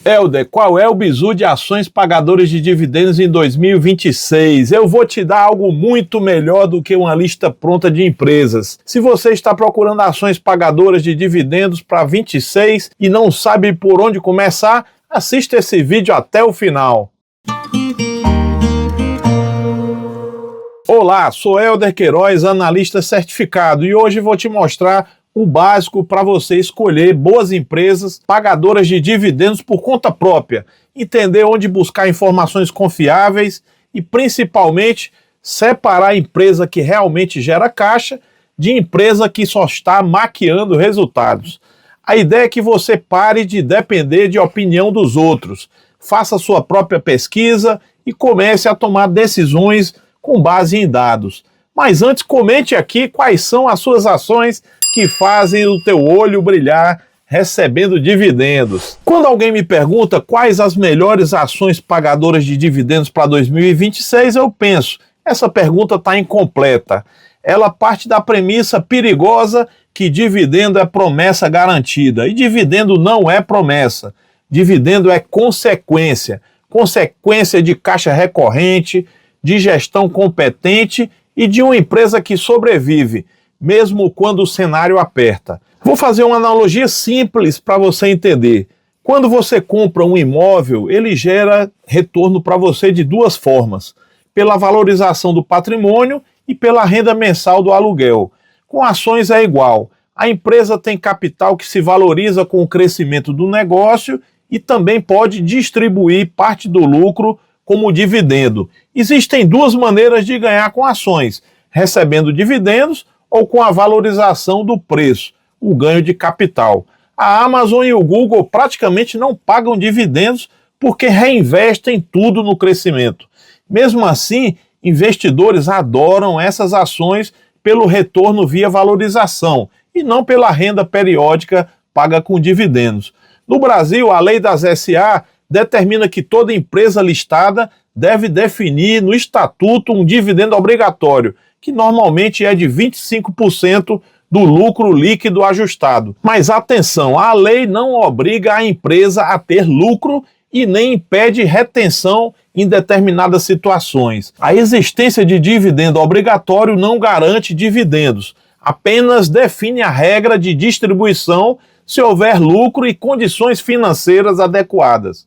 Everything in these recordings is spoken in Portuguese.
Helder, qual é o bizu de ações pagadoras de dividendos em 2026? Eu vou te dar algo muito melhor do que uma lista pronta de empresas. Se você está procurando ações pagadoras de dividendos para 26 e não sabe por onde começar, assista esse vídeo até o final. Olá, sou Helder Queiroz, analista certificado, e hoje vou te mostrar o básico para você escolher boas empresas pagadoras de dividendos por conta própria, entender onde buscar informações confiáveis e, principalmente, separar a empresa que realmente gera caixa de empresa que só está maquiando resultados. A ideia é que você pare de depender de opinião dos outros, faça sua própria pesquisa e comece a tomar decisões com base em dados. Mas antes, comente aqui quais são as suas ações que fazem o teu olho brilhar recebendo dividendos. Quando alguém me pergunta quais as melhores ações pagadoras de dividendos para 2026, eu penso, essa pergunta está incompleta. Ela parte da premissa perigosa que dividendo é promessa garantida. E dividendo não é promessa. Dividendo é consequência. Consequência de caixa recorrente, de gestão competente e de uma empresa que sobrevive, mesmo quando o cenário aperta. Vou fazer uma analogia simples para você entender. Quando você compra um imóvel, ele gera retorno para você de duas formas: pela valorização do patrimônio e pela renda mensal do aluguel. Com ações é igual. A empresa tem capital que se valoriza com o crescimento do negócio e também pode distribuir parte do lucro como dividendo. Existem duas maneiras de ganhar com ações: recebendo dividendos ou com a valorização do preço, o ganho de capital. A Amazon e o Google praticamente não pagam dividendos porque reinvestem tudo no crescimento. Mesmo assim, investidores adoram essas ações pelo retorno via valorização e não pela renda periódica paga com dividendos. No Brasil, a lei das SA determina que toda empresa listada deve definir no estatuto um dividendo obrigatório, que normalmente é de 25% do lucro líquido ajustado. Mas atenção, a lei não obriga a empresa a ter lucro e nem impede retenção em determinadas situações. A existência de dividendo obrigatório não garante dividendos, apenas define a regra de distribuição se houver lucro e condições financeiras adequadas.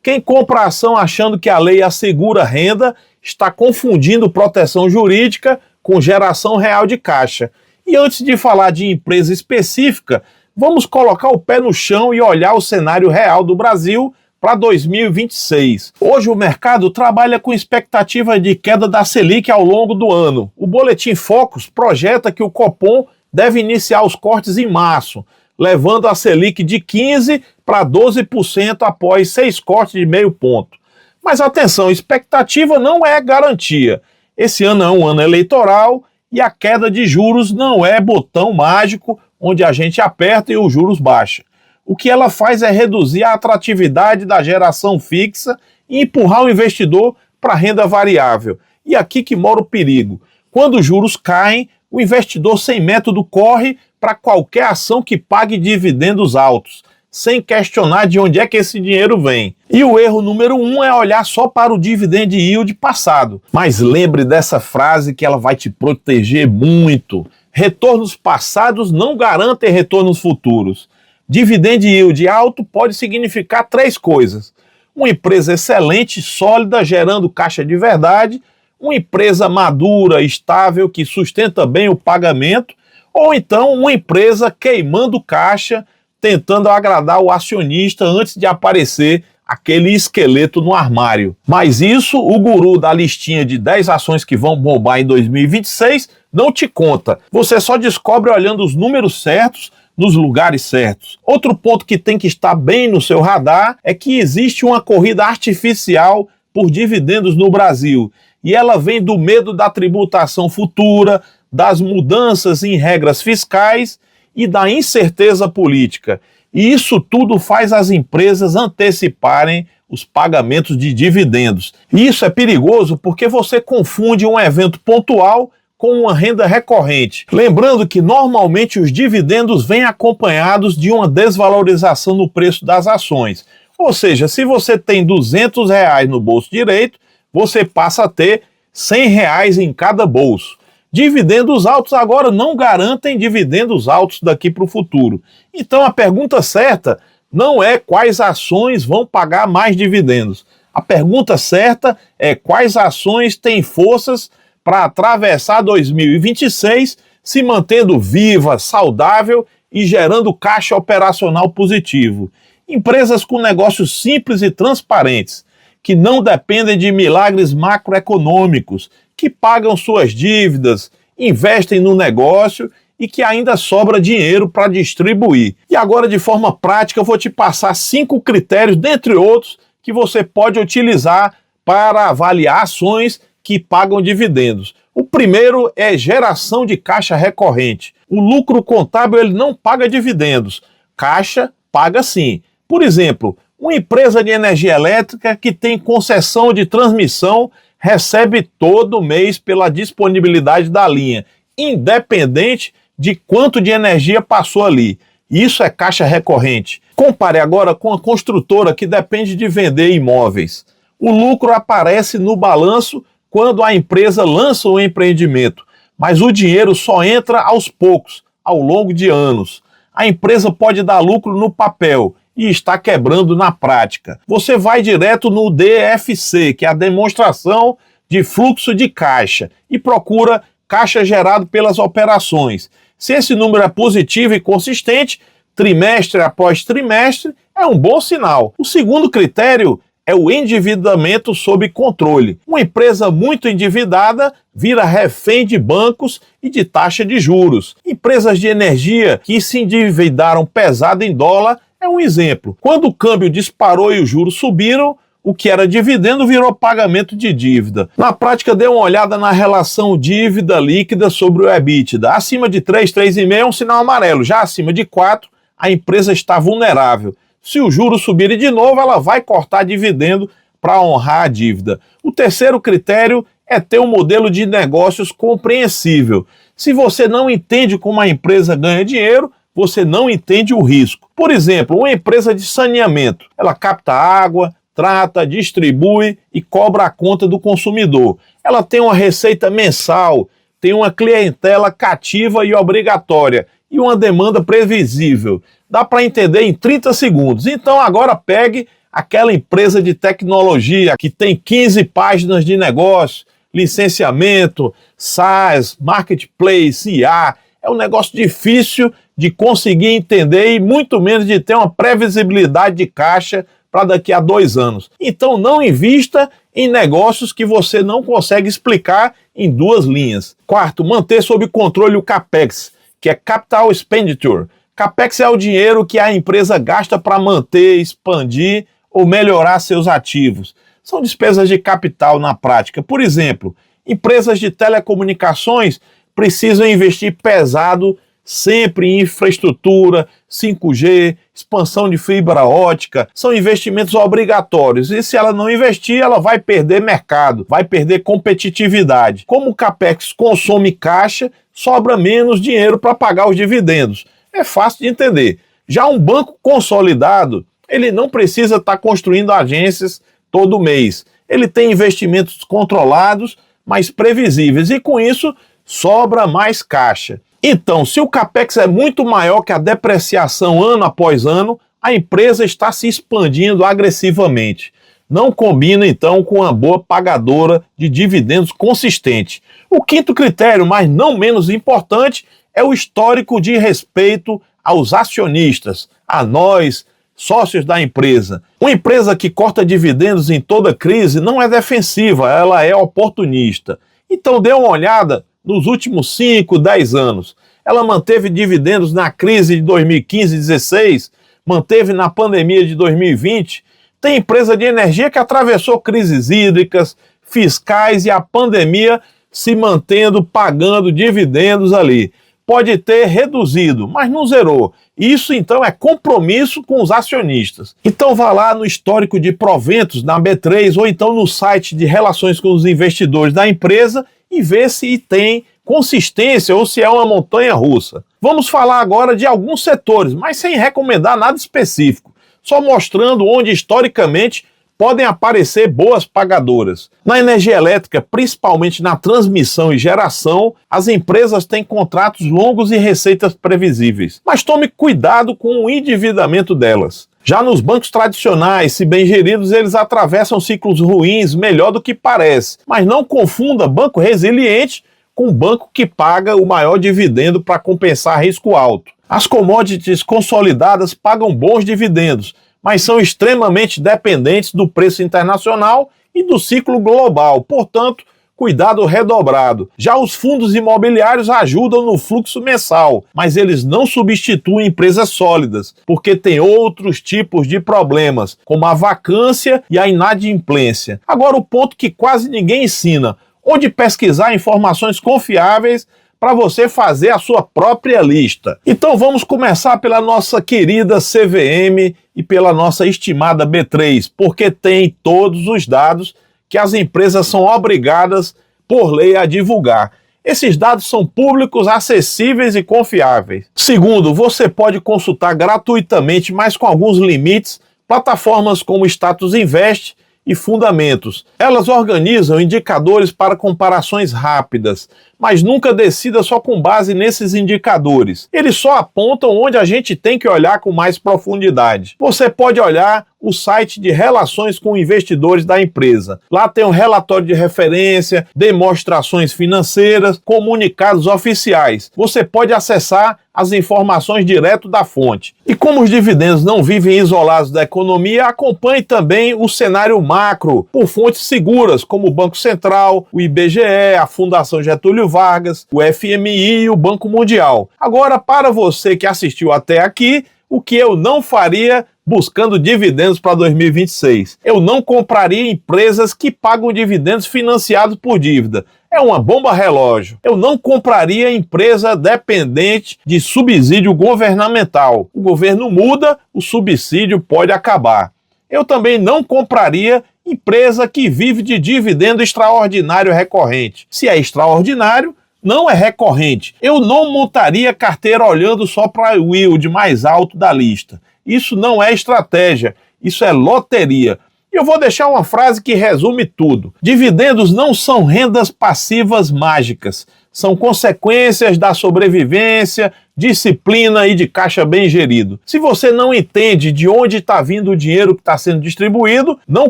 Quem compra a ação achando que a lei assegura renda está confundindo proteção jurídica com geração real de caixa. E antes de falar de empresa específica, vamos colocar o pé no chão e olhar o cenário real do Brasil para 2026. Hoje o mercado trabalha com expectativa de queda da Selic ao longo do ano. O Boletim Focus projeta que o Copom deve iniciar os cortes em março, levando a Selic de 15% para 12% após 6 cortes de meio ponto. Mas atenção, expectativa não é garantia. Esse ano é um ano eleitoral e a queda de juros não é botão mágico onde a gente aperta e os juros baixam. O que ela faz é reduzir a atratividade da geração fixa e empurrar o investidor para a renda variável. E aqui que mora o perigo. Quando os juros caem, o investidor sem método corre para qualquer ação que pague dividendos altos, sem questionar de onde é que esse dinheiro vem. E o erro número 1 é olhar só para o dividend yield passado. Mas lembre dessa frase que ela vai te proteger muito. Retornos passados não garantem retornos futuros. Dividend yield alto pode significar 3 coisas: uma empresa excelente, sólida, gerando caixa de verdade, uma empresa madura, estável, que sustenta bem o pagamento, ou então uma empresa queimando caixa, tentando agradar o acionista antes de aparecer aquele esqueleto no armário. Mas isso o guru da listinha de 10 ações que vão bombar em 2026 não te conta. Você só descobre olhando os números certos nos lugares certos. Outro ponto que tem que estar bem no seu radar é que existe uma corrida artificial por dividendos no Brasil. E ela vem do medo da tributação futura, das mudanças em regras fiscais e da incerteza política. E isso tudo faz as empresas anteciparem os pagamentos de dividendos. E isso é perigoso porque você confunde um evento pontual com uma renda recorrente. Lembrando que normalmente os dividendos vêm acompanhados de uma desvalorização no preço das ações. Ou seja, se você tem R$ 200 no bolso direito, você passa a ter R$ 100 em cada bolso. Dividendos altos agora não garantem dividendos altos daqui para o futuro. Então a pergunta certa não é quais ações vão pagar mais dividendos. A pergunta certa é quais ações têm forças para atravessar 2026 se mantendo viva, saudável e gerando caixa operacional positivo. Empresas com negócios simples e transparentes, que não dependem de milagres macroeconômicos, que pagam suas dívidas, investem no negócio e que ainda sobra dinheiro para distribuir. E agora, de forma prática, eu vou te passar 5 critérios, dentre outros, que você pode utilizar para avaliar ações que pagam dividendos. O primeiro é geração de caixa recorrente. O lucro contábil ele não paga dividendos. Caixa paga sim. Por exemplo, uma empresa de energia elétrica que tem concessão de transmissão recebe todo mês pela disponibilidade da linha, independente de quanto de energia passou ali. Isso é caixa recorrente. Compare agora com a construtora que depende de vender imóveis. O lucro aparece no balanço quando a empresa lança o empreendimento, mas o dinheiro só entra aos poucos, ao longo de anos. A empresa pode dar lucro no papel e está quebrando na prática. Você vai direto no DFC, que é a demonstração de fluxo de caixa, e procura caixa gerado pelas operações. Se esse número é positivo e consistente, trimestre após trimestre, é um bom sinal. O segundo critério é o endividamento sob controle. Uma empresa muito endividada vira refém de bancos e de taxa de juros. Empresas de energia que se endividaram pesado em dólar é um exemplo. Quando o câmbio disparou e os juros subiram, o que era dividendo virou pagamento de dívida. Na prática, dê uma olhada na relação dívida líquida sobre o EBITDA. Acima de 3, 3,5 é um sinal amarelo. Já acima de 4, a empresa está vulnerável. Se o juro subir de novo, ela vai cortar dividendo para honrar a dívida. O terceiro critério é ter um modelo de negócios compreensível. Se você não entende como a empresa ganha dinheiro, você não entende o risco. Por exemplo, uma empresa de saneamento, ela capta água, trata, distribui e cobra a conta do consumidor. Ela tem uma receita mensal, tem uma clientela cativa e obrigatória e uma demanda previsível. Dá para entender em 30 segundos. Então agora pegue aquela empresa de tecnologia que tem 15 páginas de negócio, licenciamento, SaaS, Marketplace, IA. É um negócio difícil de conseguir entender e muito menos de ter uma previsibilidade de caixa para daqui a 2 anos. Então não invista em negócios que você não consegue explicar em 2 linhas. Quarto, manter sob controle o CAPEX, que é Capital Expenditure. CAPEX é o dinheiro que a empresa gasta para manter, expandir ou melhorar seus ativos. São despesas de capital na prática. Por exemplo, empresas de telecomunicações precisam investir pesado sempre em infraestrutura, 5G, expansão de fibra ótica, são investimentos obrigatórios. E se ela não investir, ela vai perder mercado, vai perder competitividade. Como o CAPEX consome caixa, sobra menos dinheiro para pagar os dividendos. É fácil de entender. Já um banco consolidado, ele não precisa estar construindo agências todo mês. Ele tem investimentos controlados, mas previsíveis, e com isso sobra mais caixa. Então, se o CAPEX é muito maior que a depreciação ano após ano, a empresa está se expandindo agressivamente. Não combina, então, com uma boa pagadora de dividendos consistente. O quinto critério, mas não menos importante, é o histórico de respeito aos acionistas, a nós, sócios da empresa. Uma empresa que corta dividendos em toda crise não é defensiva, ela é oportunista. Então dê uma olhada nos últimos 5, 10 anos. Ela manteve dividendos na crise de 2015 e 2016, manteve na pandemia de 2020. Tem empresa de energia que atravessou crises hídricas, fiscais e a pandemia se mantendo, pagando dividendos ali. Pode ter reduzido, mas não zerou. Isso, então, é compromisso com os acionistas. Então, vá lá no histórico de proventos na B3 ou então no site de relações com os investidores da empresa e vê se tem consistência ou se é uma montanha russa. Vamos falar agora de alguns setores, mas sem recomendar nada específico. só mostrando onde historicamente podem aparecer boas pagadoras. Na energia elétrica, principalmente na transmissão e geração, as empresas têm contratos longos e receitas previsíveis. Mas tome cuidado com o endividamento delas. Já nos bancos tradicionais, se bem geridos, eles atravessam ciclos ruins melhor do que parece. Mas não confunda banco resiliente com banco que paga o maior dividendo para compensar risco alto. As commodities consolidadas pagam bons dividendos, mas são extremamente dependentes do preço internacional e do ciclo global. Portanto, cuidado redobrado. Já os fundos imobiliários ajudam no fluxo mensal, mas eles não substituem empresas sólidas, porque tem outros tipos de problemas, como a vacância e a inadimplência. Agora, o ponto que quase ninguém ensina: onde pesquisar informações confiáveis para você fazer a sua própria lista. Então vamos começar pela nossa querida CVM e pela nossa estimada B3, porque tem todos os dados que as empresas são obrigadas por lei a divulgar. Esses dados são públicos, acessíveis e confiáveis. Segundo, você pode consultar gratuitamente, mas com alguns limites, plataformas como Status Invest e Fundamentos. Elas organizam indicadores para comparações rápidas, mas nunca decida só com base nesses indicadores. Eles só apontam onde a gente tem que olhar com mais profundidade. Você pode olhar o site de relações com investidores da empresa. Lá tem um relatório de referência, demonstrações financeiras, comunicados oficiais. Você pode acessar as informações direto da fonte. E como os dividendos não vivem isolados da economia, acompanhe também o cenário macro por fontes seguras, como o Banco Central, o IBGE, a Fundação Getúlio Vargas, o FMI e o Banco Mundial. Agora, para você que assistiu até aqui, o que eu não faria buscando dividendos para 2026? Eu não compraria empresas que pagam dividendos financiados por dívida. É uma bomba relógio. Eu não compraria empresa dependente de subsídio governamental. O governo muda, o subsídio pode acabar. Eu também não compraria empresa que vive de dividendo extraordinário recorrente. Se é extraordinário, não é recorrente. Eu não montaria carteira olhando só para o yield mais alto da lista. Isso não é estratégia, isso é loteria. E eu vou deixar uma frase que resume tudo. Dividendos não são rendas passivas mágicas. São consequências da sobrevivência, disciplina e de caixa bem gerido. Se você não entende de onde está vindo o dinheiro que está sendo distribuído, não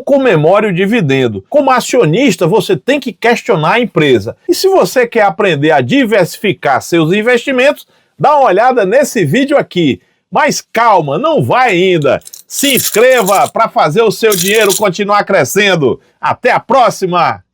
comemore o dividendo. Como acionista, você tem que questionar a empresa. E se você quer aprender a diversificar seus investimentos, dá uma olhada nesse vídeo aqui. Mas calma, não vai ainda. Se inscreva para fazer o seu dinheiro continuar crescendo. Até a próxima!